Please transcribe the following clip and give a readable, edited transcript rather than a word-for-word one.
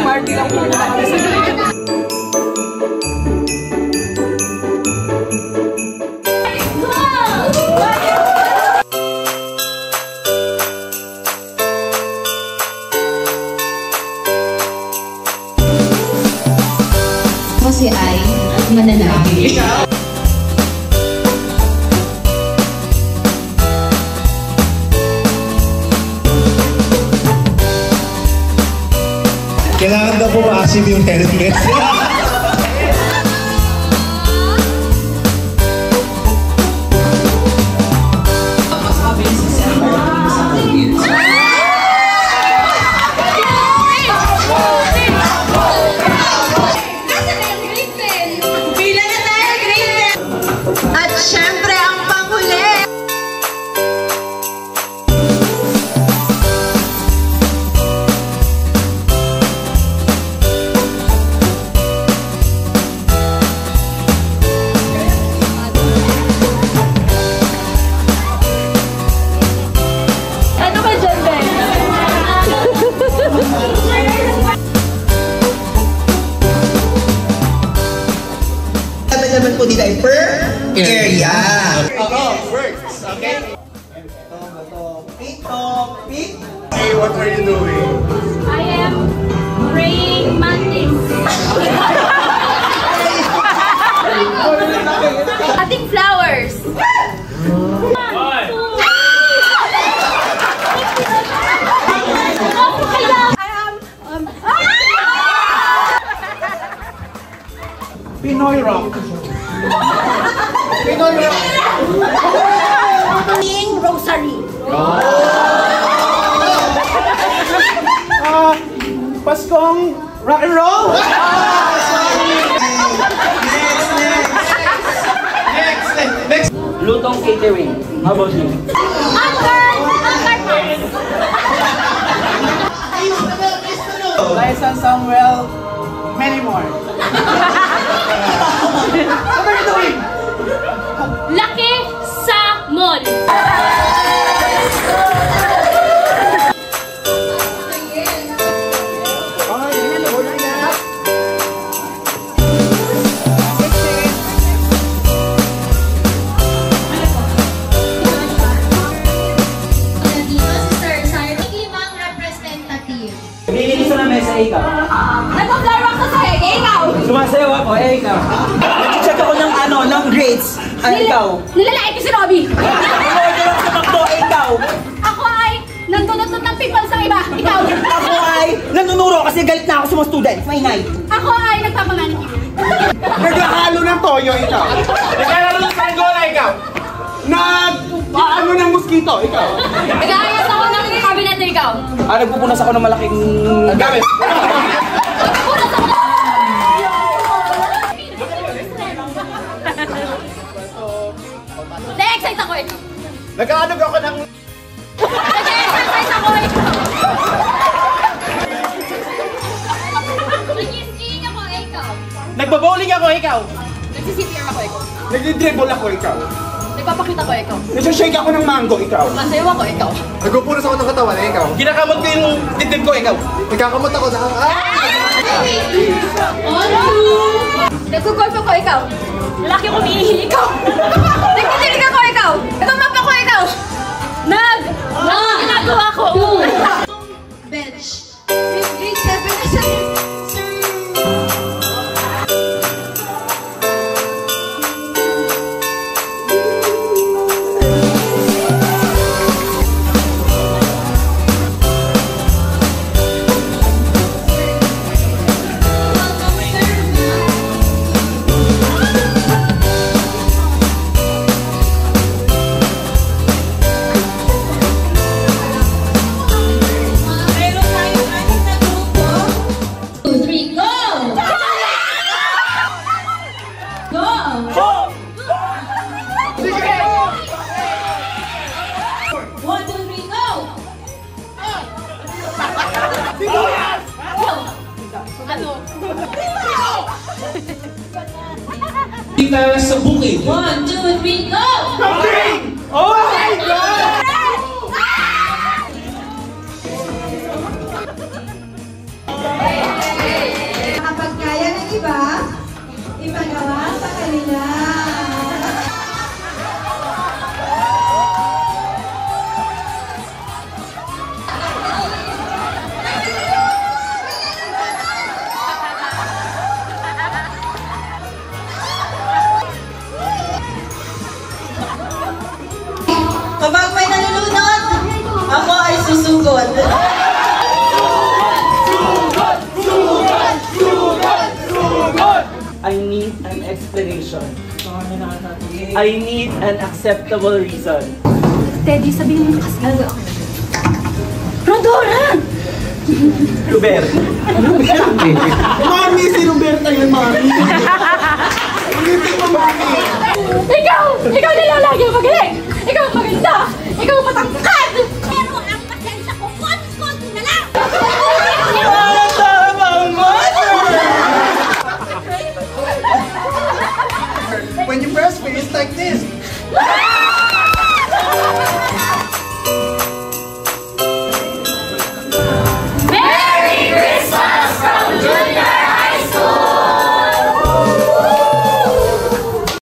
Party lang po. Kasi ay mananagi. Kailangan daw po maasim yung tennis. At syempre ang panghuli. Naman po nila per area. Works, okay? Pick. Hey, what are you doing? I am praying mantis. Cutting flowers. Pinoy rock. Pinoy rock. Sing rosary. Paskong rock and roll. Next. Lutong catering. How about you? License Samuel. Many more. What are you doing? Laki sa mall. Nililinis na mesa, ikaw. Nagpa-flower ka sa hege, ikaw. Sumasayaw ako, ikaw. Nag-check ako ng grades. Ikaw. Nilalait ko si Robby. Order ako sa McDo, ikaw. Ako ay nandunod-nod ng pimples ng iba. Ikaw. Ako ay nanunuro kasi galit na ako sa mga students. May night. Ako ay nagpapanganak. Naghahalo ng toyo, ikaw. Naglalaro ng saranggola, ikaw. Paano ng mosquito, ikaw. Nag-aayos ako ng kabinet, ikaw. Nagpupunas ako ng malaking gamit. Nagpupunas ako. Na-excite ako, ikaw. Nag-aanog ako ng... Nag-exercise ako, ikaw. Nag-skiing ako, ikaw. Nagbabowling ako, ikaw. Nag-CPR ako, ikaw. Nagdi-dribble ako, ikaw. Nagpapakita ko, ikaw. Nag-shake ako ng mango, ikaw. Masayaw ako, ikaw. Nagpupunas ako ng katawan, ikaw. Ginakamot ko yung dibdib ko, ikaw. Nagkakamot ako na... Nagkugolf ako, ikaw. Lalaki ko umiihi, ikaw. Nagtitilig ako, ikaw. Tumap ako, ikaw. Ginagawa ko. Bench. Grade 7 na siya. Kita sa bukid. 1, 2, 3, go! Oh my God! Kapag kaya ng iba, ipagawa sa kanila. Kapag may nalulunod, ako ay susugod. I need an explanation. I need an acceptable reason. Teddy, sabihin mo kasal ako. Rodora! Ruber. Mami, si Roberta yun, Mami. Hindi mo, Mami. Ikaw! Ikaw na lang lagi ang magaling! Ikaw ang maganda! Ikaw ang matangkad!